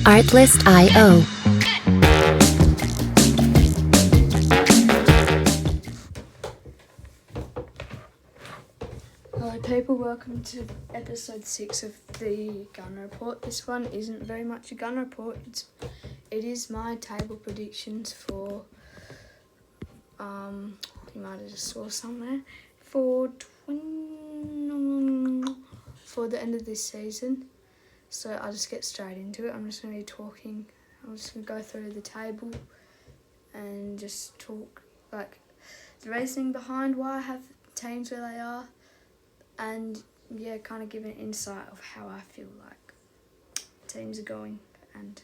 Artlist.io. Hello people, welcome to episode 6 of the Gun Report. This one isn't very much a gun report, it is my table predictions for, you might have just saw somewhere, for the end of this season. So I'll just get straight into it. I'm just going to be talking, I'm just going to go through the table and just talk like the reasoning behind why I have teams where they are. And yeah, kind of give an insight of how I feel like teams are going and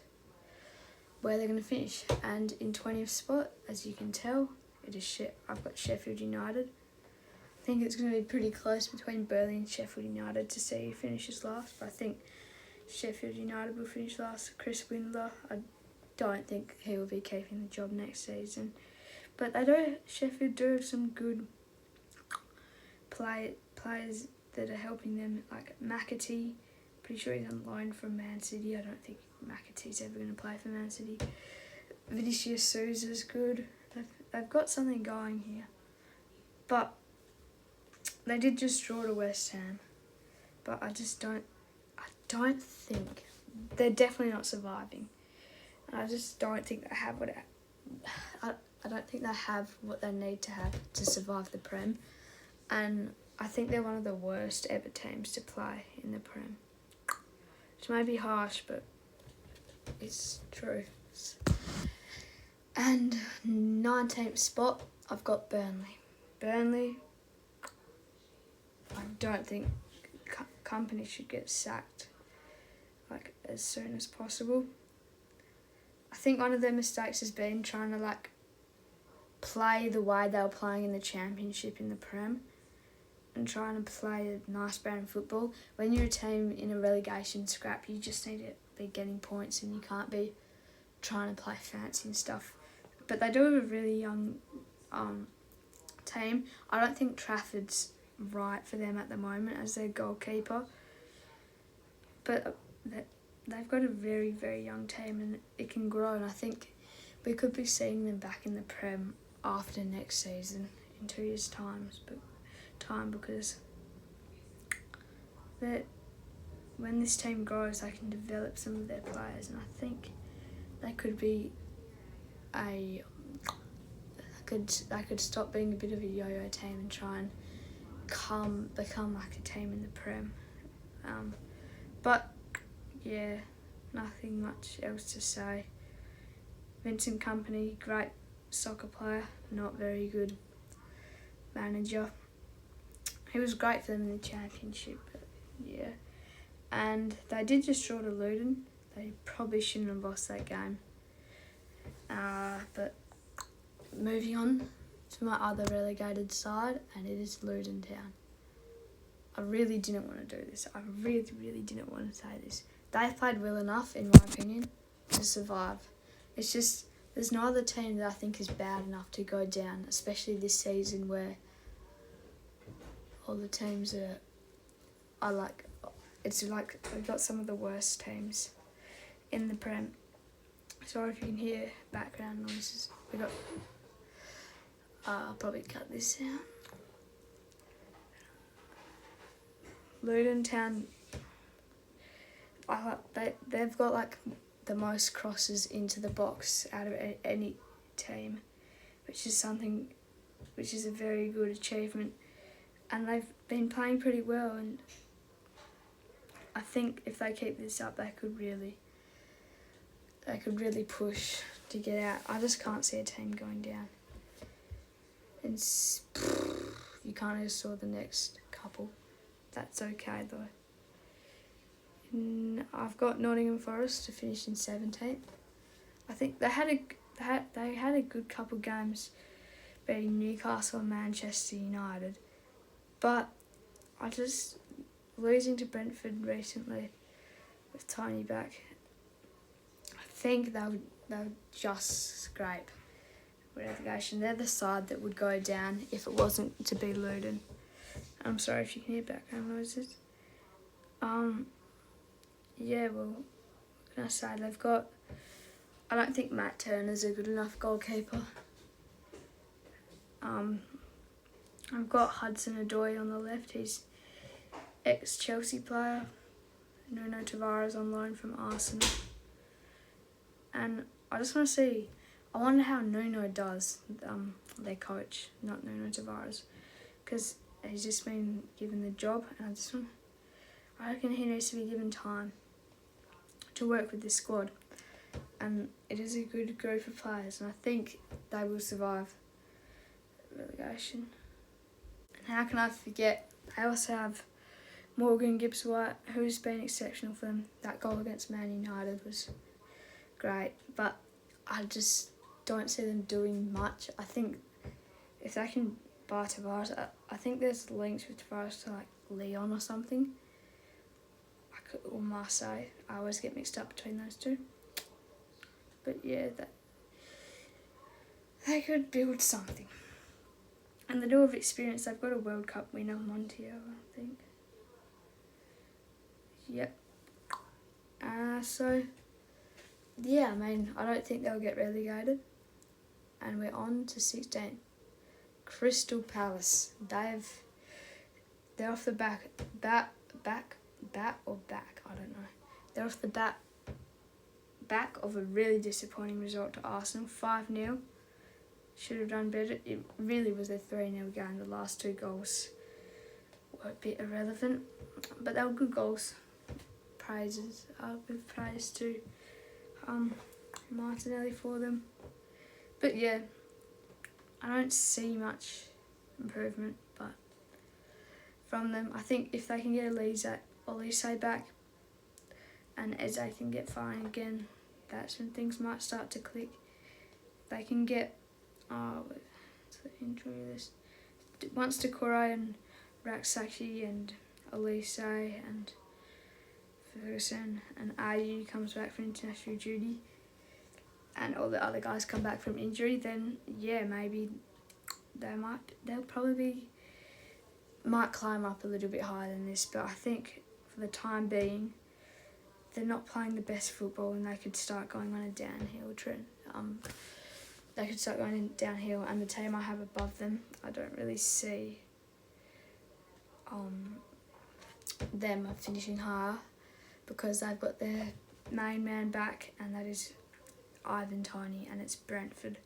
where they're going to finish. And in 20th spot, as you can tell, I've got Sheffield United. I think it's going to be pretty close between Burnley and Sheffield United to see who finishes last. But I think Sheffield United will finish last. Chris Windler, I don't think he will be keeping the job next season. But Sheffield do have some good players that are helping them, like McAtee. Pretty sure he's on loan from Man City. I don't think McAtee's ever going to play for Man City. Vinicius Souza's good. They've got something going here. But they did just draw to West Ham. But I don't think, they're definitely not surviving. And I just don't think they have I don't think they have what they need to have to survive the Prem. And I think they're one of the worst ever teams to play in the Prem. Which may be harsh, but it's true. And 19th spot, I've got Burnley. Burnley, I don't think Company should get sacked like as soon as possible. I think one of their mistakes has been trying to play the way they were playing in the Championship in the Prem and trying to play a nice brand football. When you're a team in a relegation scrap, you just need to be getting points and you can't be trying to play fancy and stuff. But they do have a really young team. I don't think Trafford's right for them at the moment as their goalkeeper. But they've got a very, very young team and it can grow. And I think we could be seeing them back in the Prem after next season in 2 years' time, because when this team grows, they can develop some of their players, and I think they could be they could stop being a bit of a yo-yo team and try and become like a team in the Prem. But yeah, nothing much else to say. Vincent Kompany, great soccer player, not very good manager. He was great for them in the Championship, but yeah. And they did just draw to Luton. They probably shouldn't have lost that game. But moving on to my other relegated side, and it is Luton Town. I really didn't want to do this. I really, really didn't want to say this. They've played well enough, in my opinion, to survive. It's just, there's no other team that I think is bad enough to go down, especially this season where all the teams it's like we've got some of the worst teams in the Prem. Sorry if you can hear background noises. I'll probably cut this out. Luton Town, they've got the most crosses into the box out of any team, which is a very good achievement. And they've been playing pretty well, and I think if they keep this up, they could really push to get out. I just can't see a team going down. And you kind of saw the next couple. That's okay though. I've got Nottingham Forest to finish in 17th. I think they had a good couple games beating Newcastle and Manchester United. But losing to Brentford recently with Tiny back, I think they would just scrape relegation. They're the side that would go down if it wasn't to be Luton. I'm sorry if you can hear background noises. Yeah, well, can I say? They've got. I don't think Matt Turner's a good enough goalkeeper. I've got Hudson Odoi on the left. He's ex-Chelsea player. Nuno Tavares on loan from Arsenal. And I just want to see. I wonder how Nuno does. Their coach, not Nuno Tavares, because he's just been given the job, and I reckon he needs to be given time to work with this squad. And it is a good group of players, and I think they will survive relegation. And how can I forget? They also have Morgan Gibbs-White, who's been exceptional for them. That goal against Man United was great, but I just don't see them doing much. I think if they can buy Tavares, I think there's links with Tavares to like Lyon or something, or Marseille. I always get mixed up between those two. But yeah, they could build something. And they do have experience. They've got a World Cup winner, Montiel, I think. Yep. So, yeah, I mean, I don't think they'll get relegated. And we're on to 16. Crystal Palace. They're off the back, I don't know. They're off the back of a really disappointing result to Arsenal, 5-0. Should have done better. It really was a 3-0 game. The last 2 goals were a bit irrelevant, but they were good goals. I'll give praise to Martinelli for them. But yeah, I don't see much improvement, but from them, I think if they can get Olise back and Eze can get firing again, that's when things might start to click. They can get the injury list. Once Doucouré and Raksaki and Olise and Ferguson and Ayew comes back from international duty and all the other guys come back from injury, then yeah, maybe they'll probably might climb up a little bit higher than this, but I think for the time being they're not playing the best football, and they could start going on a downhill trend. They could start going downhill, and the team I have above them, I don't really see them finishing higher, because they've got their main man back, and that is Ivan Toney, and it's Brentford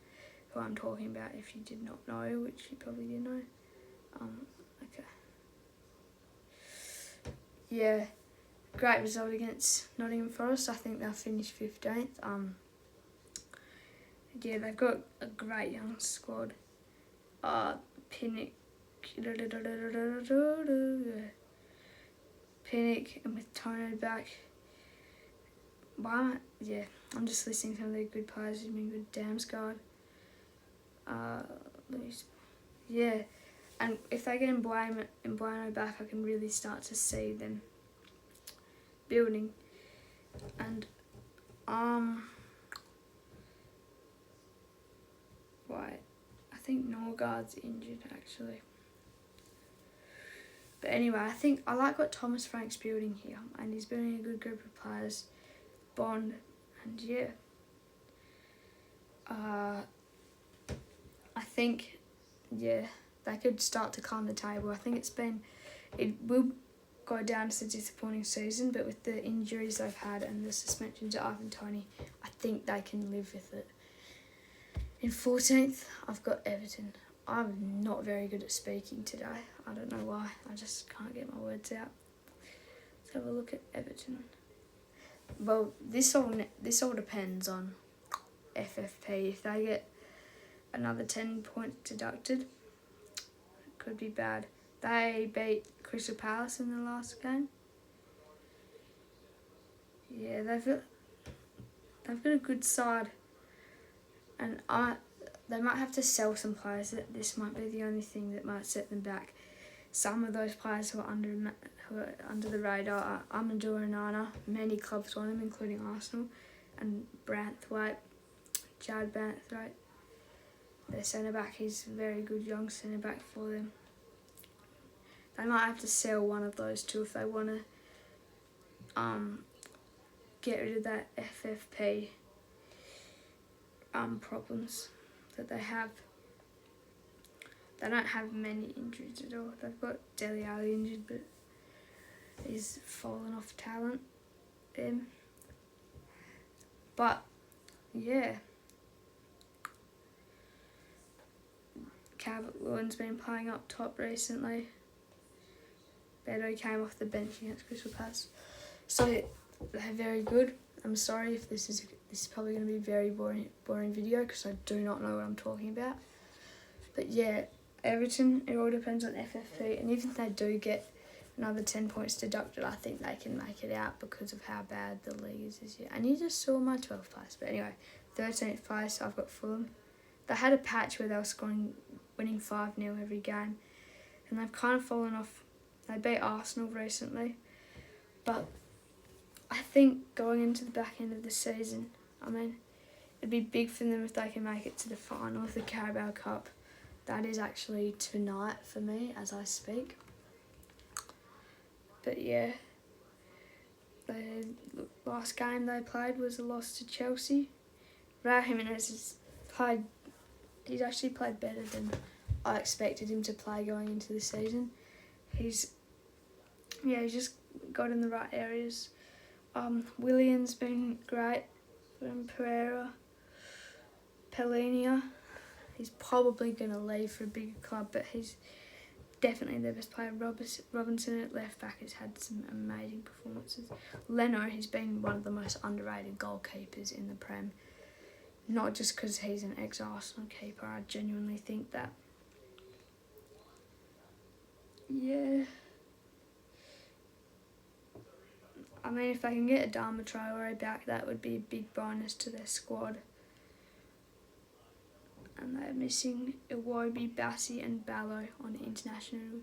who I'm talking about, if you did not know, which you probably did know. Okay. Yeah, great result against Nottingham Forest. I think they'll finish 15th. Yeah, they've got a great young squad. Pinnock, and with Tono back. Yeah, I'm just listing some of the good players who've been good. Damsgaard. Yeah, and if they get Mbuano back, I can really start to see them building. And I think Norgard's injured actually. But anyway, I like what Thomas Frank's building here, and he's building a good group of players, Bond, and yeah. I think, yeah, they could start to climb the table. I think it will go down as a disappointing season, but with the injuries they've had and the suspension to Ivan Toney, I think they can live with it. In 14th, I've got Everton. I'm not very good at speaking today. I don't know why. I just can't get my words out. Let's have a look at Everton. Well, this all depends on FFP. If they get another 10 points deducted, it could be bad. They beat Crystal Palace in the last game. Yeah, they've got a good side, and they might have to sell some players. This might be the only thing that might set them back. Some of those players who are under the radar are Amadou Onana. Many clubs want him, including Arsenal, and Branthwaite, Chad Branthwaite. Their centre-back, he's a very good young centre-back for them. They might have to sell one of those two if they want to get rid of that FFP problems that they have. They don't have many injuries at all. They've got Dele Alli injured, but he's fallen off talent. But yeah, Calvert-Lewin's been playing up top recently. Beto came off the bench against Crystal Palace, so they're very good. I'm sorry if this is probably going to be a very boring video because I do not know what I'm talking about. But yeah, Everton, it all depends on FFP, and even if they do get another 10 points deducted, I think they can make it out because of how bad the league is this year. And you just saw my 12th place. But anyway, 13th place, I've got Fulham. They had a patch where they were winning 5-0 every game, and they've kind of fallen off. They beat Arsenal recently, but I think going into the back end of the season, I mean, it'd be big for them if they can make it to the final of the Carabao Cup. That is actually tonight for me as I speak. But yeah, the last game they played was a loss to Chelsea. Raul Jimenez he's actually played better than I expected him to play going into the season. He's just got in the right areas. Willian's been great from Pereira. Pellinia, he's probably going to leave for a bigger club, but he's definitely their best player. Robinson at left back has had some amazing performances. Leno, he's been one of the most underrated goalkeepers in the Prem. Not just because he's an ex-Arsenal keeper, I genuinely think that. Yeah. I mean, if they can get Adama Traore back, that would be a big bonus to their squad. And they're missing Iwobi, Bassi and Ballo on international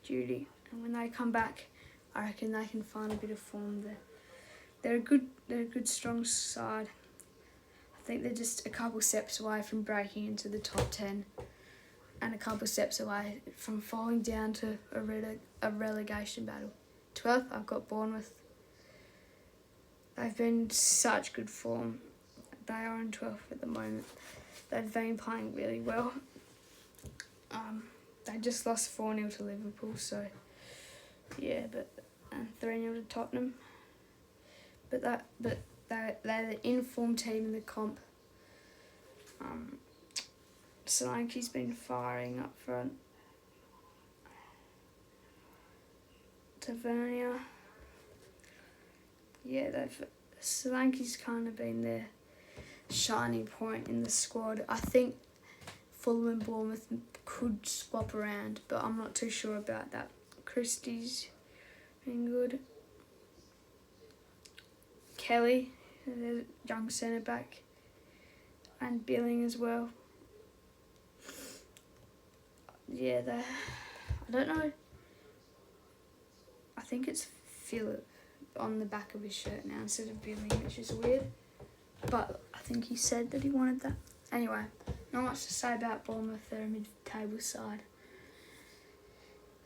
duty. And when they come back, I reckon they can find a bit of form there. They're a good strong side. I think they're just a couple steps away from breaking into the top 10 and a couple steps away from falling down to a relegation battle. 12th, I've got Bournemouth. They've been such good form. They are in 12th at the moment. They've been playing really well. They just lost 4-0 to Liverpool, so yeah, and 3-0 to Tottenham. But they're the informed team in the comp. Solanke's been firing up front. Tavernier. Yeah, Solanke's kind of been their shining point in the squad. I think Fulham and Bournemouth could swap around, but I'm not too sure about that. Christie's been good. Kelly, the young centre back, and Billing as well. Yeah, I don't know. I think it's Philip on the back of his shirt now instead of Billing, which is weird. But I think he said that he wanted that. Anyway, not much to say about Bournemouth. They're a mid-table side.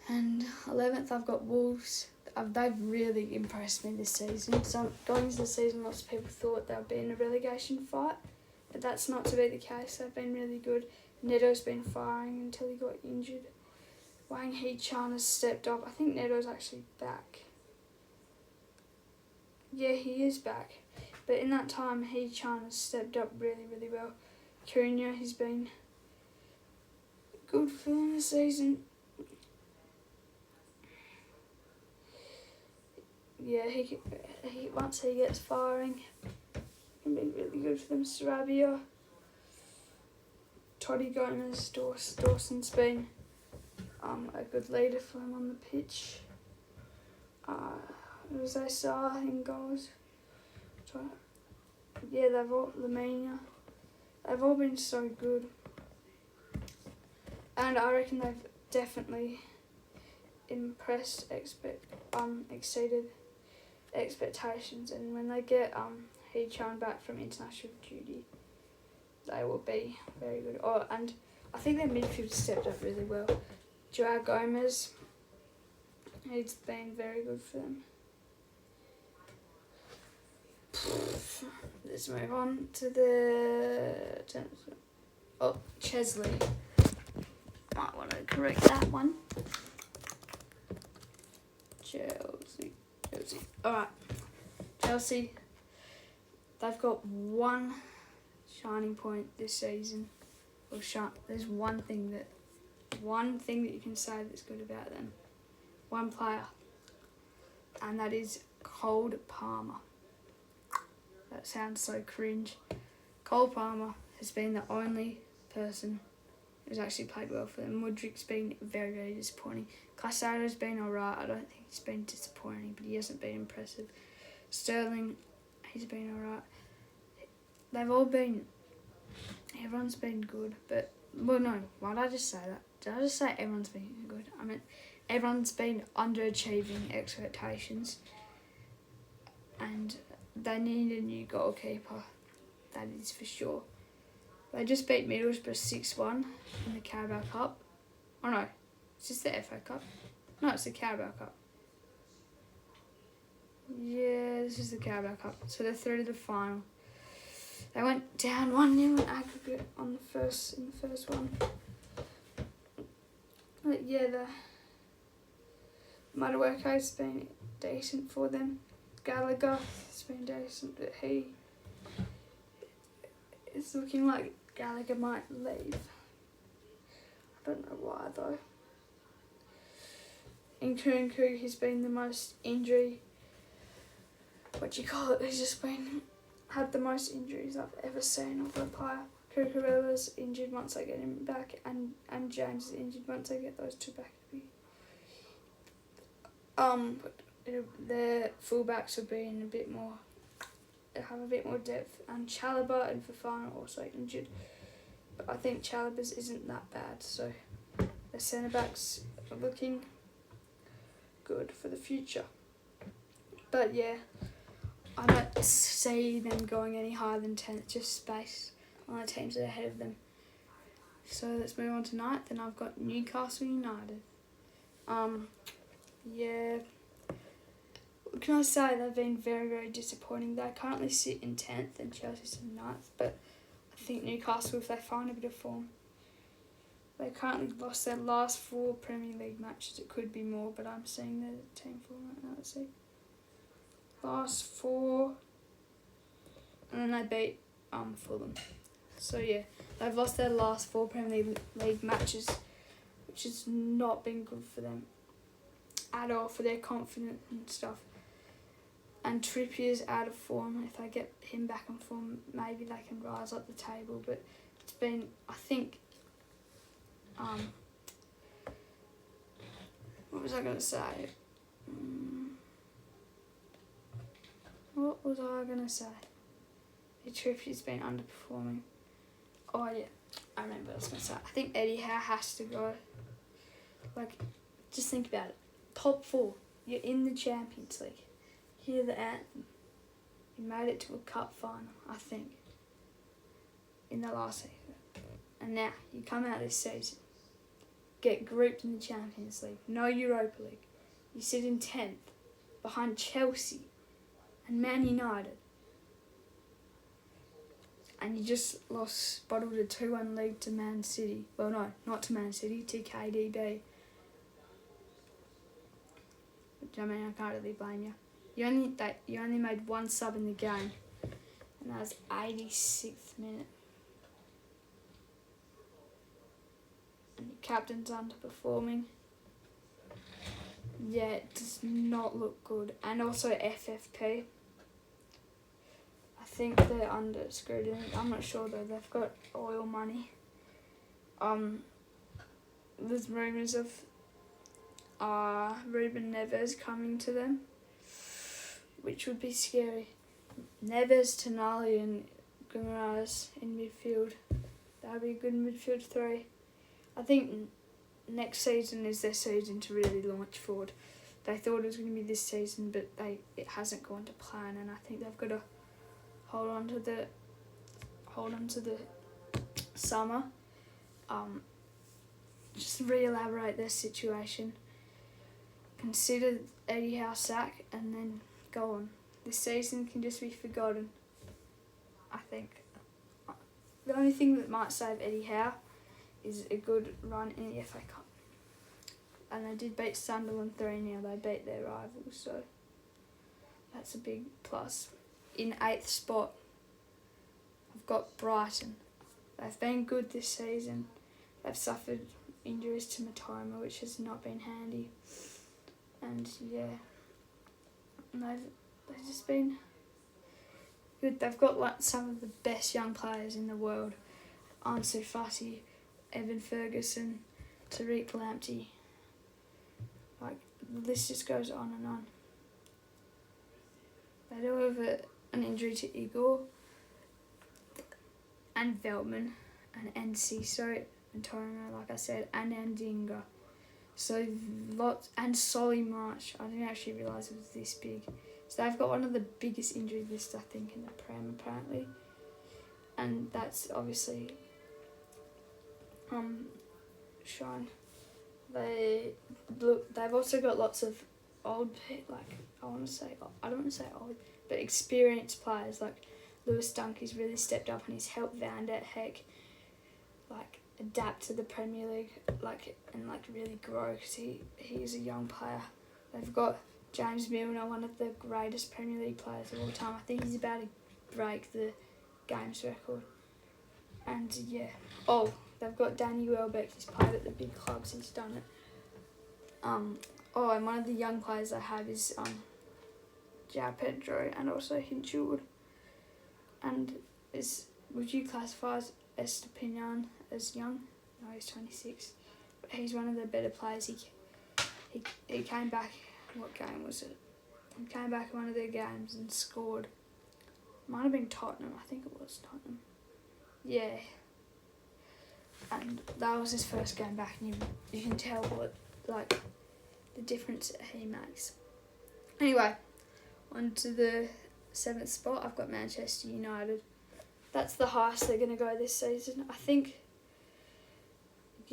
And 11th, I've got Wolves. They've really impressed me this season. So going into the season, lots of people thought they would be in a relegation fight, but that's not to be the case. They've been really good. Neto's been firing until he got injured. Wang Hee-chan has stepped up. I think Neto's actually back. Yeah, he is back. But in that time, Hee-chan has stepped up really, really well. Cunha, he's been good for them this season. Yeah, he once he gets firing, can be really good for them. Sarabia, Toddy Gomez, Dawson's been a good leader for him on the pitch. Jose Sarr in goals. Yeah, Lamina. They've all been so good. And I reckon they've definitely exceeded expectations, and when they get Hee-chan back from international duty, they will be very good. And I think their midfield stepped up really well. Joao Gomez, he's been very good for them. let's move on to the... Oh, Chesley. Might want to correct that one. Chelsea. Alright. Chelsea. They've got one shining point this season. There's one thing that you can say that's good about them. One player. And that is Cole Palmer. That sounds so cringe. Cole Palmer has been the only person who's actually played well for them. Mudryk's been very, very disappointing. Casado's been alright. I don't think he's been disappointing, but he hasn't been impressive. Sterling, he's been alright. Everyone's been good, but, well, no, why did I just say that? Did I just say everyone's been good? I mean, everyone's been underachieving expectations, and they need a new goalkeeper, that is for sure. They just beat Middlesbrough 6-1 in the Carabao Cup. Oh no, is this the FA Cup? No, it's the Carabao Cup. Yeah, this is the Carabao Cup. So they're through to the final. They went down 1-0 in aggregate in the first one. But yeah, the Madueke's been decent for them. Gallagher has been decent, but he is looking like Gallagher might leave. I don't know why though. In Nkunku, he's been the most injury. He's just had the most injuries I've ever seen of a player. Cucurella's injured once I get him back, and James is injured once I get those two back. Their fullbacks have been have a bit more depth, and Chalobah and Fofana are also injured. But I think Chalobah's isn't that bad, so the centre backs are looking good for the future. But yeah, I don't see them going any higher than 10th, just based on the teams that are ahead of them. So let's move on to 9th, and I've got Newcastle United. Yeah, what can I say? They've been very, very disappointing. They currently sit in 10th and Chelsea's in 9th, but I think Newcastle, if they find a bit of form, they currently lost their last 4 Premier League matches. It could be more, but I'm seeing their team form right now. Let's see. Last 4, and then they beat Fulham. So yeah, they've lost their last 4 Premier League matches, which has not been good for them at all, for their confidence and stuff. And Trippier's out of form. If they get him back on form, maybe they can rise up the table. But it's been, I think, what was I going to say? What was I going to say? Trippier's been underperforming. Oh yeah, I remember what I was going to say. I think Eddie Howe has to go. Like, just think about it. Top 4, you're in the Champions League. Hear the anthem. You made it to a cup final, I think, in the last season. And now, you come out this season, get grouped in the Champions League, no Europa League. You sit in 10th, behind Chelsea and Man United. And you just bottled a 2-1 lead to Man City. Well, no, not to Man City, to KDB. Which, I mean, I can't really blame you. You only made 1 sub in the game, and that was 86th minute. And your captain's underperforming. Yeah, it does not look good. And also FFP. I think they're under scrutiny. I'm not sure though. They've got oil money. There's rumours of Ruben Neves coming to them, which would be scary. Neves, Tonali and Guimaraes in midfield. That would be a good midfield 3. I think next season is their season to really launch forward. They thought it was going to be this season, but it hasn't gone to plan, and I think they've got to hold on to the summer. Just re-elaborate their situation. Consider Eddie Howe sack, and then go on. This season can just be forgotten. I think. The only thing that might save Eddie Howe is a good run in the FA Cup. And they did beat Sunderland 3-0. They beat their rivals, so that's a big plus. In 8th spot, I've got Brighton. They've been good this season. They've suffered injuries to Matoma, which has not been handy. And yeah, they've just been good. They've got some of the best young players in the world. Ansu Fati, Evan Ferguson, Tariq Lamptey. The list just goes on and on. They do have an injury to Igor and Veltman and Enciso and Torino, like I said, and Andinga. So and Solly March. I didn't actually realise it was this big. So they've got one of the biggest injury lists, I think, in the Prem apparently. And that's obviously shown. They've also got lots of old, I don't want to say old, but experienced players like Lewis Dunk. He's really stepped up and he's helped Van der Heck adapt to the Premier League and really grow because he's a young player. They've got James Milner, one of the greatest Premier League players of all time. I think he's about to break the games record. And yeah, they've got Danny Welbeck. He's played at the big clubs. He's done it. And one of the young players I have is João Pedro and also Hinchwood. And would you classify Estupiñán as young? No, he's 26. But he's one of the better players. He came back. What game was it? He came back in one of their games and scored. Might have been Tottenham. I think it was Tottenham. Yeah. And that was his first game back, and you can tell what the difference that he makes. Anyway, on to the 7th spot. I've got Manchester United. That's the highest they're going to go this season. I think,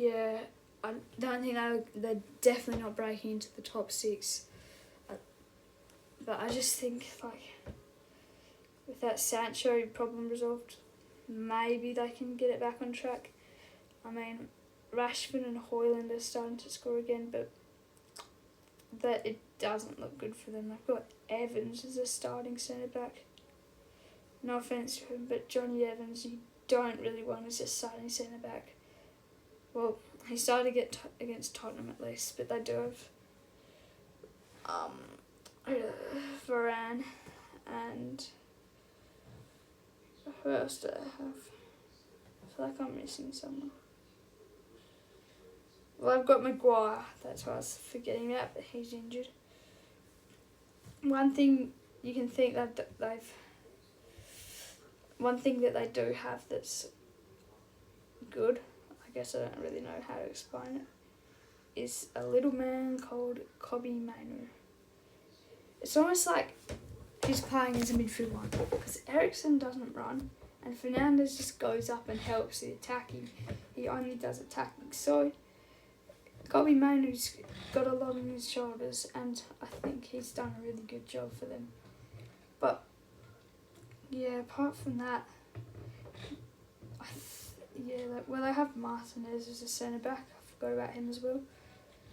I don't think they're definitely not breaking into the top 6. But I just think, with that Sancho problem resolved, maybe they can get it back on track. I mean, Rashford and Højlund are starting to score again, but it doesn't look good for them. They've got Evans as a starting centre-back. No offence to him, but Johnny Evans, you don't really want as a starting centre-back. Well, he started against Tottenham at least, but they do have Varane and who else do they have? I feel like I'm missing someone. Well, I've got Maguire. That's what I was forgetting about, but he's injured. One thing you can think that one thing that they do have that's good, I guess I don't really know how to explain it, is a little man called Kobbie Mainoo. It's almost like he's playing as a midfield one, because Eriksen doesn't run, and Fernandes just goes up and helps the attacking. He only does attacking. So Kobbie Mainoo's got a lot on his shoulders, and I think he's done a really good job for them. But yeah, apart from that, they have Martinez as a centre back. I forgot about him as well.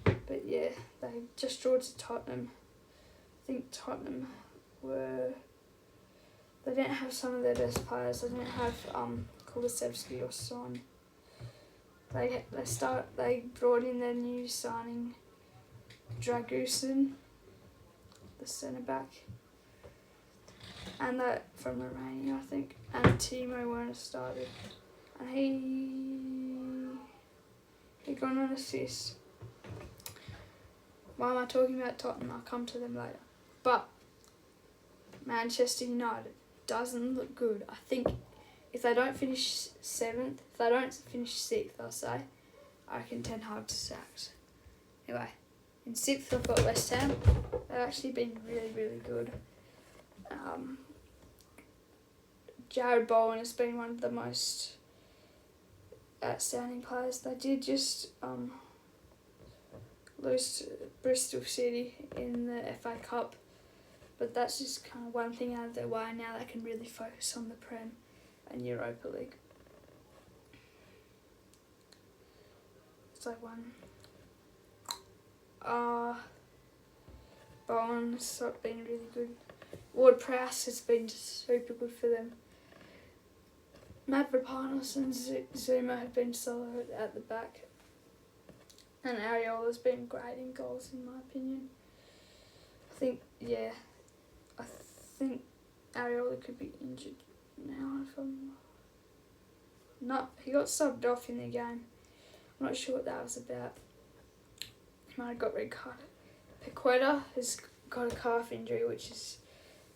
But yeah, they just drew to Tottenham. I think Tottenham they didn't have some of their best players. They didn't have Kulusevski or Son. They brought in their new signing, Dragusin, the centre back, and that from Romania, I think. And Timo Werner started, and he got an assist. Why am I talking about Tottenham? I'll come to them later. But Manchester United doesn't look good. I think if they don't finish 7th, if they don't finish 6th, I'll say, I reckon Ten Hag's sacked. Anyway, in 6th I've got West Ham. They've actually been really, really good. Jared Bowen has been one of the most outstanding players. They did just lose to Bristol City in the FA Cup, but that's just kind of one thing out of their way. Now they can really focus on the Prem. and Europa League. It's like one. Bowen has been really good. Ward Prowse has been super good for them. Mavropanos and Zuma have been solid at the back. And Ariola's been great in goals, in my opinion. I think Ariola could be injured now. If I'm not, he got subbed off in the game. I'm not sure what that was about. He might have got red carded. Pequeta has got a calf injury, which is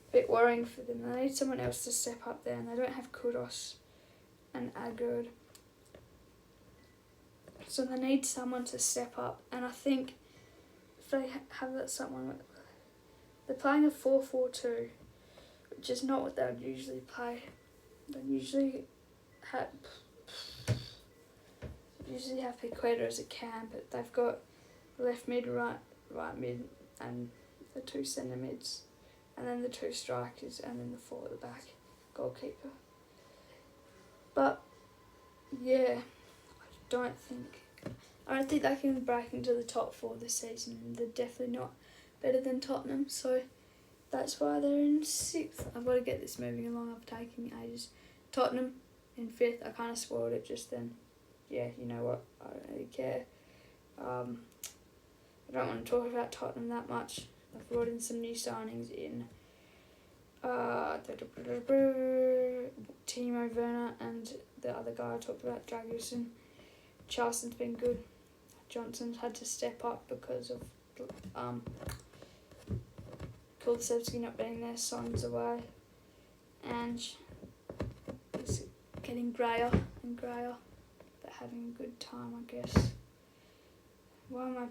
a bit worrying for them. They need someone else to step up there, and they don't have Kudos and Agard. So they need someone to step up, and I think if they have that someone, they're playing a 4-4-2, which is not what they would usually play. They usually have Pequeta as a cam, but they've got left mid, right mid, and the 2 centre mids, and then the 2 strikers, and then the 4 at the back, goalkeeper. But yeah, I don't think they can break into the top 4 this season. They're definitely not better than Tottenham, so that's why they're in 6th. I've got to get this moving along. I've taken ages. Tottenham in 5th. I kind of spoiled it just then. Yeah, you know what? I don't really care. I don't want to talk about Tottenham that much. I've brought in some new signings in Timo Werner and the other guy I talked about, Dragusin. Charleston's been good. Johnson's had to step up because of Kulusevski not being there, Son's away, and it's getting grayer and grayer, but having a good time, I guess. Why am I...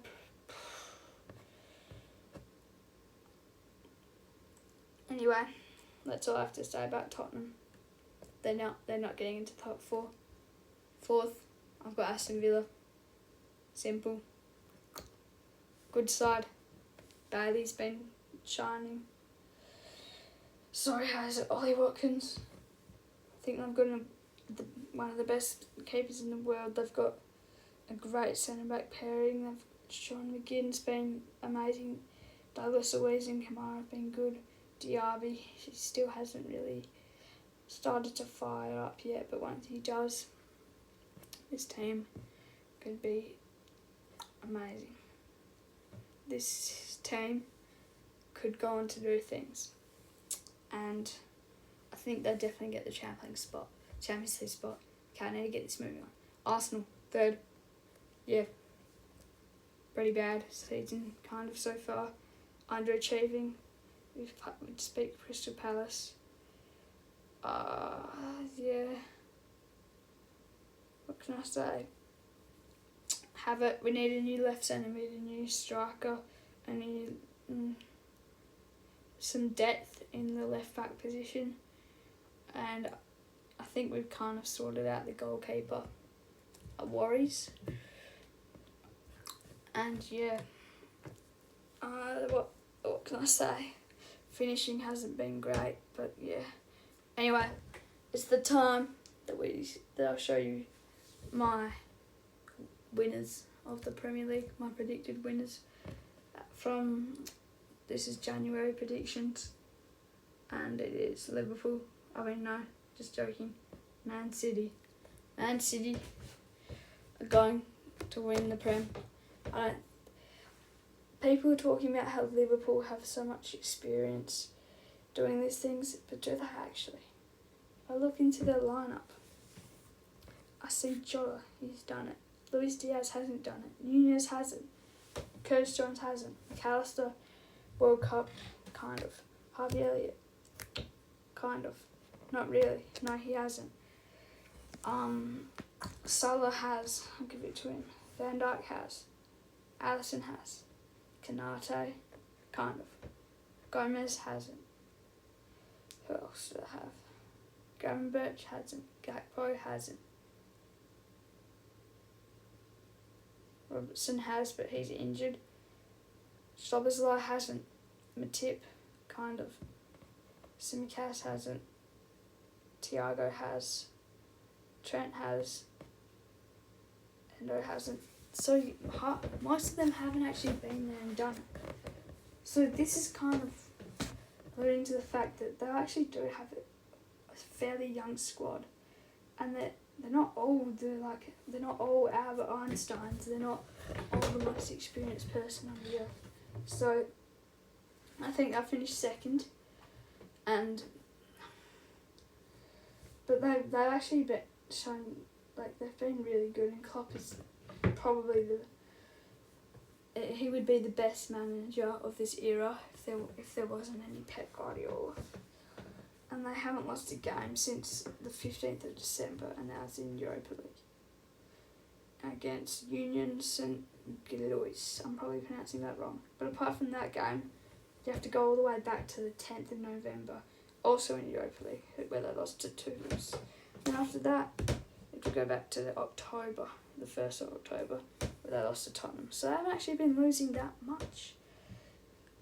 Anyway, that's all I have to say about Tottenham. They're not getting into top 4. 4th, I've got Aston Villa. Simple. Good side. Bailey's been shining. Sorry, has Ollie Watkins. I think they've got one of the best keepers in the world. They've got a great centre-back pairing. Sean McGinn's been amazing. Douglas Luiz and Kamara have been good. Diaby, he still hasn't really started to fire up yet, but once he does, this team could be amazing. This team could go on to do things, and I think they'll definitely get the Champions League spot. Okay, I need to get this moving on. Arsenal, 3rd. Yeah, pretty bad season kind of so far. Underachieving. We just beat Crystal Palace. Yeah. What can I say? We need a new left centre mid, a new striker, and some depth in the left back position. And I think we've kind of sorted out the goalkeeper worries. And yeah, what can I say? Finishing hasn't been great, but yeah. Anyway, it's the time that I'll show you my winners of the Premier League, my predicted winners this is January predictions, and it is Liverpool. No, just joking. Man City are going to win the Prem. People are talking about how Liverpool have so much experience doing these things, but do they actually? I look into their lineup. I see Jota, he's done it. Luis Diaz hasn't done it. Nunez hasn't. Curtis Jones hasn't. McAllister, World Cup, kind of. Harvey Elliott, kind of. Not really. No, he hasn't. Salah has. I'll give it to him. Van Dijk has. Alisson has. Kanate, kind of. Gomez hasn't. Who else do I have? Gravenberch hasn't. Gakpo hasn't. Robertson has, but he's injured. Szoboszlai hasn't. Matip, kind of. Simicast hasn't. Thiago has, Trent has, Endo hasn't. So most of them haven't actually been there and done it. So this is kind of alluding to the fact that they actually do have a fairly young squad, and they're not old. They're not all Albert Einsteins. They're not all the most experienced person on the earth. So I think I finished second, but they've actually been shown they've been really good, and Klopp is probably he would be the best manager of this era if there wasn't any Pep Guardiola. And they haven't lost a game since the 15th of December, and now it's in Europa League against Union St. Gillois. I'm probably pronouncing that wrong. But apart from that game, you have to go all the way back to the 10th of November, also in Europa League, where they lost to Toulouse. And after that, you have to go back to October, the 1st of October, where they lost to Tottenham. So they haven't actually been losing that much.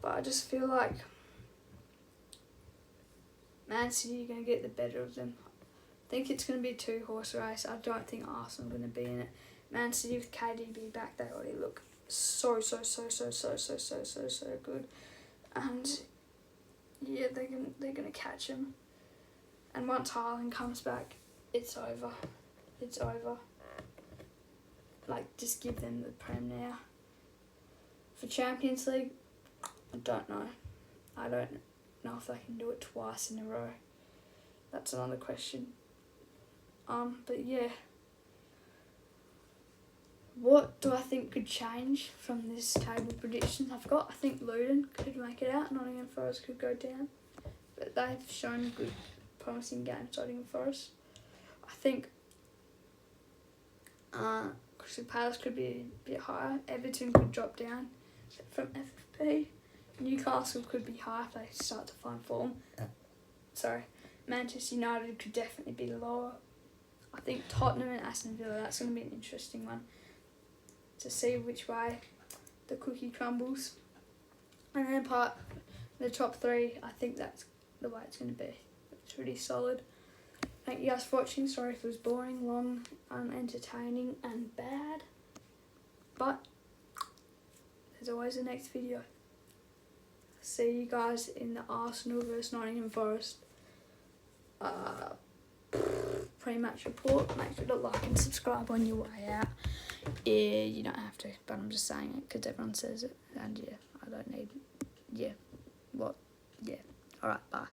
But I just feel like Man City are going to get the better of them. I think it's going to be a two-horse race. I don't think Arsenal are going to be in it. Man City with KDB back, they already look so good. And yeah, they're gonna catch him. And once Haaland comes back, it's over. It's over. Just give them the Prem now. For Champions League, I don't know. I don't know if they can do it twice in a row. That's another question. But yeah. What do I think could change from this table prediction I've got? I think Luton could make it out. Nottingham Forest could go down. But they've shown good, promising games, Nottingham Forest. I think Crystal Palace could be a bit higher. Everton could drop down from FFP. Newcastle could be high if they start to find form. Manchester United could definitely be lower. I think Tottenham and Aston Villa, that's going to be an interesting one to see which way the cookie crumbles. And then the top three, I think that's the way it's going to be. It's really solid. Thank you guys for watching. Sorry if it was boring, long, unentertaining and bad. But there's always a next video. See you guys in the Arsenal vs Nottingham Forest pre-match report. Make sure to like and subscribe on your way out. Yeah, you don't have to, but I'm just saying it because everyone says it. And yeah, I don't need, alright, bye.